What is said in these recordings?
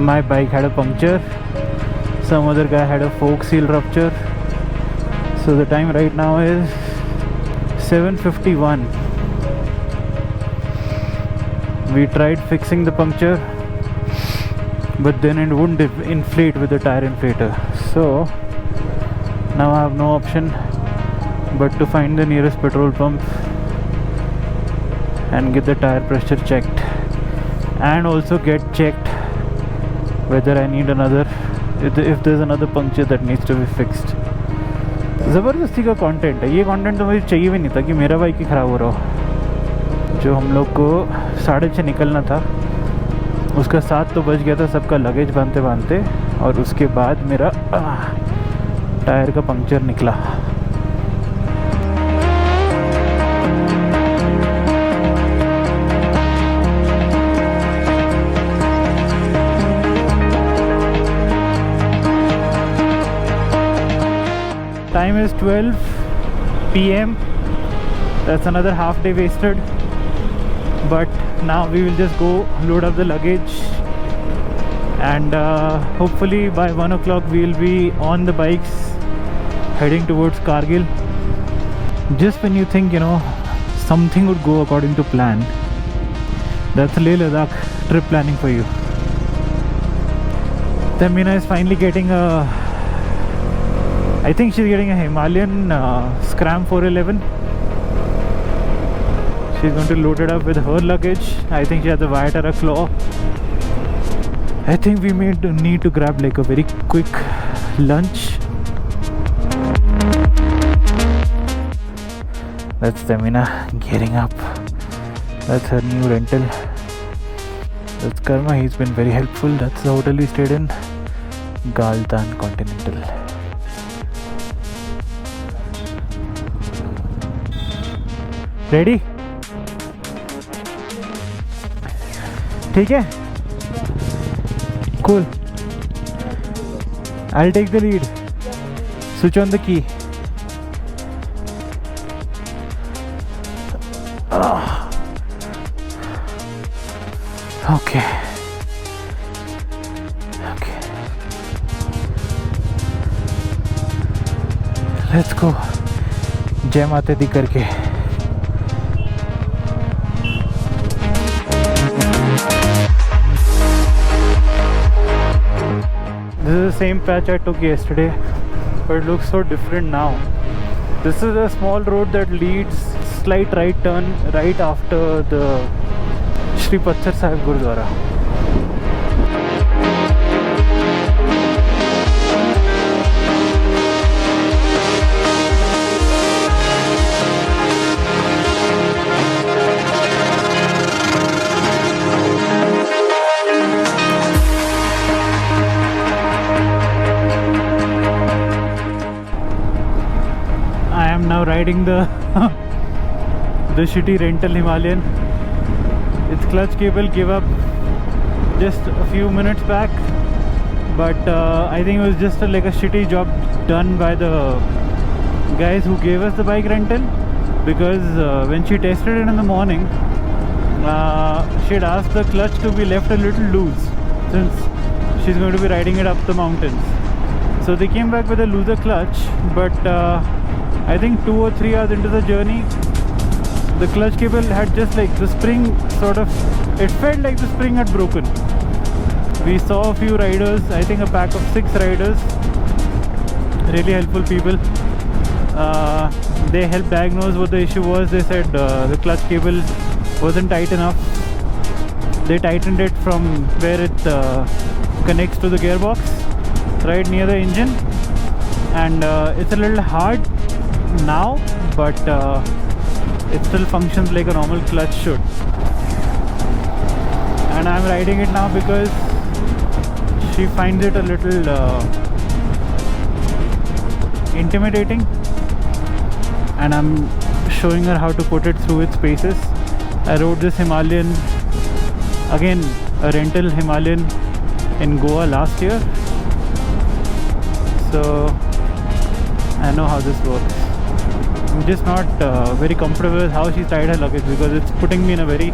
My bike had a puncture. Some other guy had a fork seal rupture. So the time right now is 7:51. We tried fixing the puncture, but then it wouldn't inflate with the tire inflator. So now I have no option but to find the nearest petrol pump and get the tire pressure checked, and also get checked whether I need another, if there's another puncture that needs to be fixed. ज़बरदस्ती का content है ये। Content तो मुझे चाहिए भी नहीं था कि मेरा बाइक ही ख़राब हो रहा हो। जो हम लोग को 6:30 निकलना था उसका 7 तो बज गया था सबका लगेज बांधते बांधते, और उसके बाद मेरा टायर का पंक्चर निकला। Time is 12 p.m. That's another half day wasted. But now we will just go load up the luggage, and hopefully by 1 o'clock we will be on the bikes heading towards Kargil. Just when you think something would go according to plan, that's Leh Ladakh trip planning for you. Tamina is finally getting I think she's getting a Himalayan Scram 411. She's going to load it up with her luggage. I think she has a Viterra Claw. I think we may need to grab like a very quick lunch. That's Tamina gearing up. That's her new rental. That's Karma. He's been very helpful. That's the hotel we stayed in, Galtan Continental. Ready? ठीक है? Cool. I'll take the lead. Switch on the key. Okay. Let's go. जय माता दी करके। This is the same patch I took yesterday, but it looks so different now. This is a small road that leads slight right turn right after the Shri Patthar Sahib Gurudwara. Now riding the shitty rental Himalayan. Its clutch cable gave up just a few minutes back, but I think it was just like a shitty job done by the guys who gave us the bike rental, because when she tested it in the morning, she had asked the clutch to be left a little loose since she's going to be riding it up the mountains. So they came back with a looser clutch, but I think 2 or 3 hours into the journey, the clutch cable had just like the spring sort of, it felt like the spring had broken. We saw a few riders, I think a pack of 6 riders, really helpful people. They helped diagnose what the issue was. They said the clutch cable wasn't tight enough. They tightened it from where it connects to the gearbox, right near the engine, and it's a little hard now, but it still functions like a normal clutch should. And I'm riding it now because she finds it a little intimidating, and I'm showing her how to put it through its paces. I rode this Himalayan, again a rental Himalayan, in Goa last year, so I know how this works. I'm just not very comfortable with how she tied her luggage, because it's putting me in a very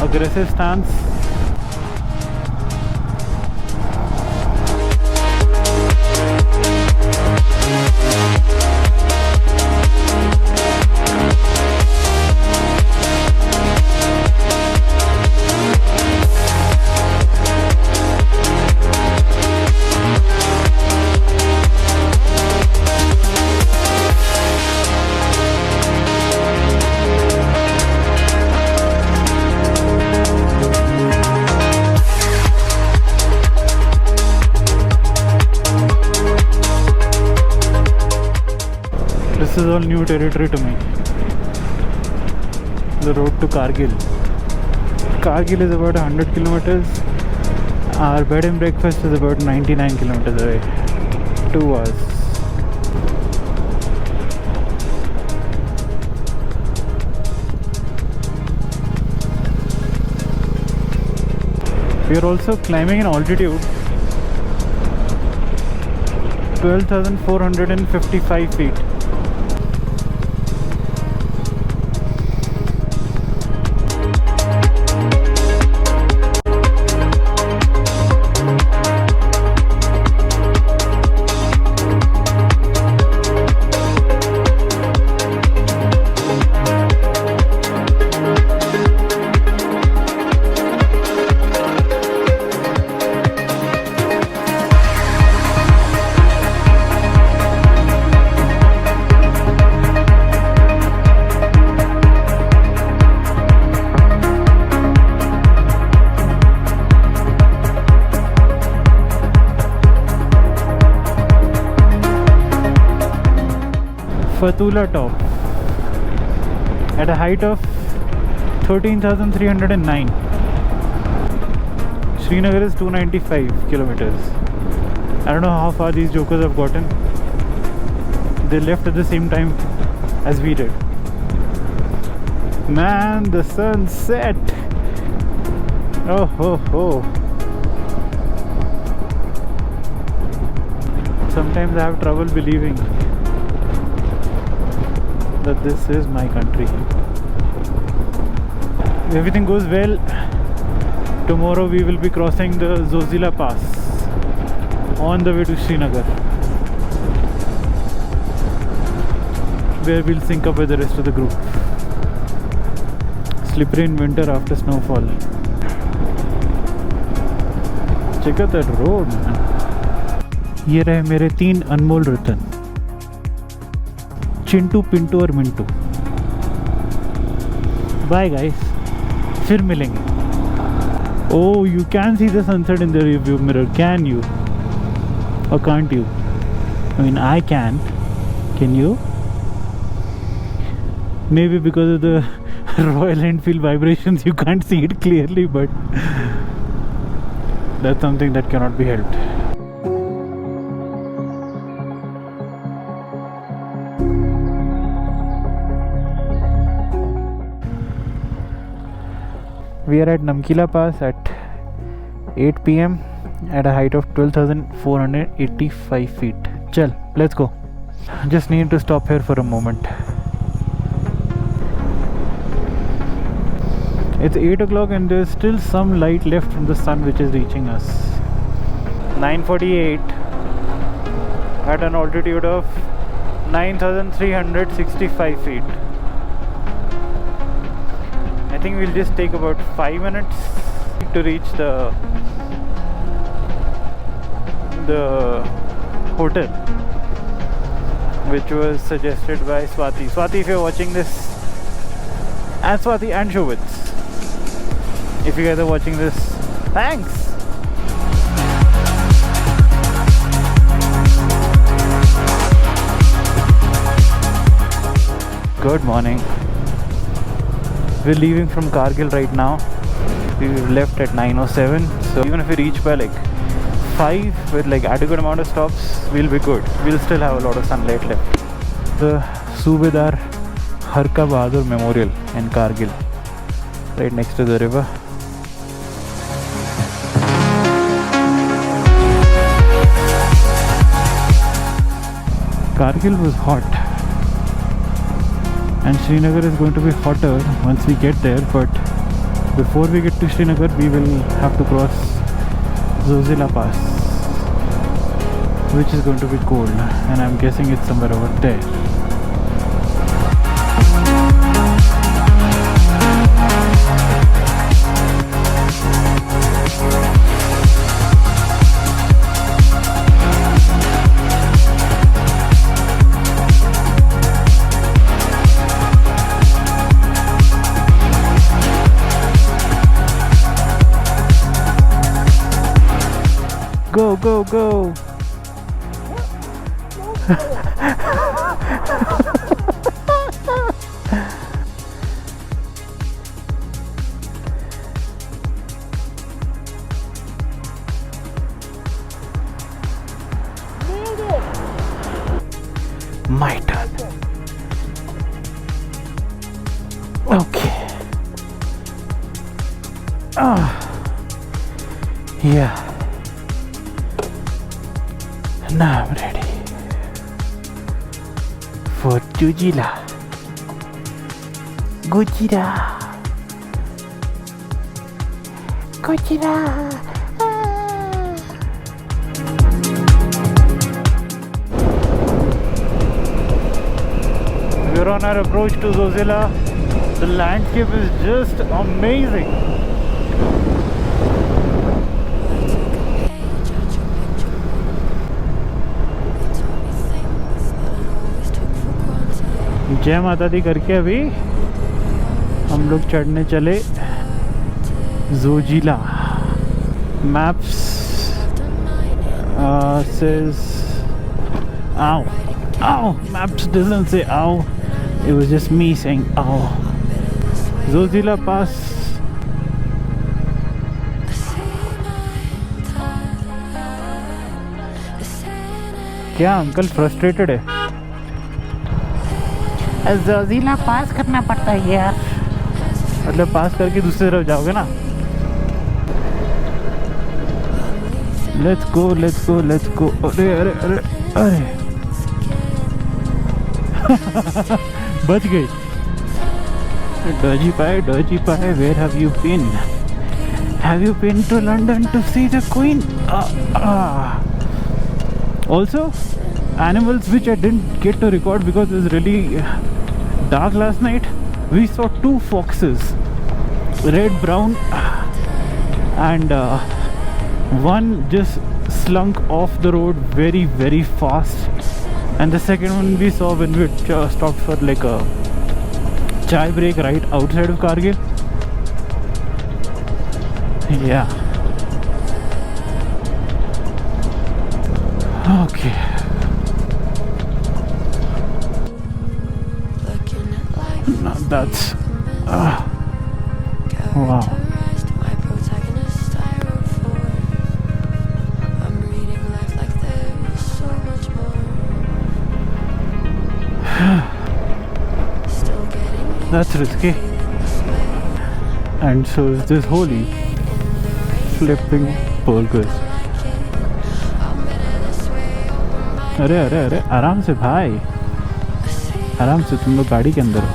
aggressive stance. is all new territory to me. The road to Kargil. Kargil is about 100 kilometers. Our bed and breakfast is about 99 kilometers away. 2 hours. We are also climbing in altitude 12,455 feet. Fatula top at a height of 13,309. Srinagar is 295 kilometers. I don't know how far these jokers have gotten. They left at the same time as we did. Man, the sun set. Oh ho ho. Sometimes I have trouble believing that this is my country. If everything goes well, tomorrow we will be crossing the Zojila Pass on the way to Srinagar, where we'll sync up with the rest of the group. Slippery in winter after snowfall. Check out that road, man. ये रहे मेरे 3 अनमोल रतन, चिंटू, पिंटू और Mintu. Bye guys, फिर मिलेंगे. Oh, you can see the sunset in the rearview mirror, can you? Or can't you? I mean, I can. Can you? Maybe because of the Royal Enfield vibrations you can't see it clearly, but that's something that cannot be helped. We are at Namkila Pass at 8 PM at a height of 12,485 feet. Chal, let's go. Just need to stop here for a moment. It's 8 o'clock and there's still some light left from the sun which is reaching us. 9:48 at an altitude of 9,365 feet. I think we'll just take about 5 minutes to reach the hotel, which was suggested by Swati. Swati, if you're watching this, and Swati and Shobits, if you guys are watching this, thanks. Good morning. We're leaving from Kargil right now. We've left at 9:07, so even if we reach by like 5 with like adequate amount of stops, we'll be good. We'll still have a lot of sunlight left. The Subedar Harka Bahadur Memorial in Kargil, right next to the river. Kargil was hot, and Srinagar is going to be hotter once we get there, but before we get to Srinagar we will have to cross Zojila Pass, which is going to be cold, and I'm guessing it's somewhere over there. Go, go, go! Yeah. Now I'm ready for Jujila. Gojira. Gojira. We're on our approach to Zojila. The landscape is just amazing. जय माता दी करके अभी हम लोग चढ़ने चले Zoji La. Maps says ow ow. Maps doesn't say ow, it was just me saying ow. Zojila Pass. क्या uncle frustrated है? जोजिला पास करना पड़ता है यार. मतलब पास करके दूसरी तरफ जाओगे ना. Let's go let's go let's go. अरे अरे अरे अरे बच गई. डॉजी पाए where have you been? Have you been to London to see the Queen? Also, animals which I didn't get to record because it was really dark last night. We saw 2 foxes, red, brown, and one just slunk off the road very, very fast. And the second one we saw when we stopped for like a chai break right outside of Kargil. Yeah. Okay. Now that's wow. That's risky. And so is this holy flipping burgers. अरे अरे अरे आराम से भाई, आराम से. तुम लोग गाड़ी के अंदर हो.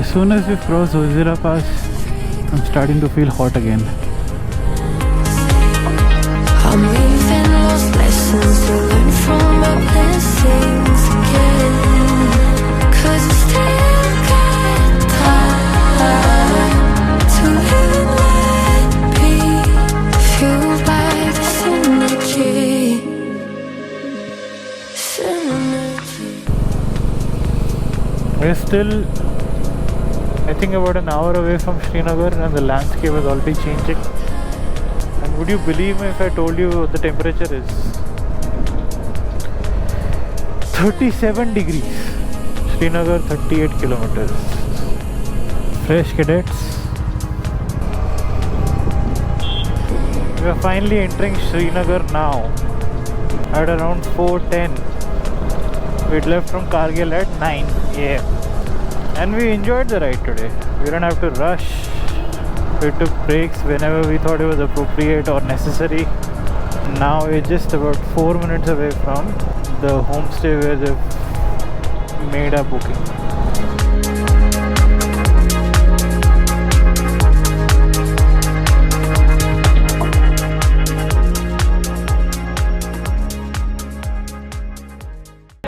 As soon as we cross Zojila Pass, I'm starting to feel hot again. I'm leaving lost lessons to learn from my blessings again. 'Cause I still got time to let be fueled by this energy. We're still, I think, about an hour away from Srinagar, and the landscape is already changing. And would you believe me if I told you the temperature is 37 degrees. Srinagar 38 kilometers. Fresh cadets. We are finally entering Srinagar now at around 4:10. We left from Kargil at 9 AM. And we enjoyed the ride today. We didn't have to rush. We took breaks whenever we thought it was appropriate or necessary. Now we're just about 4 minutes away from the homestay where they've made our booking.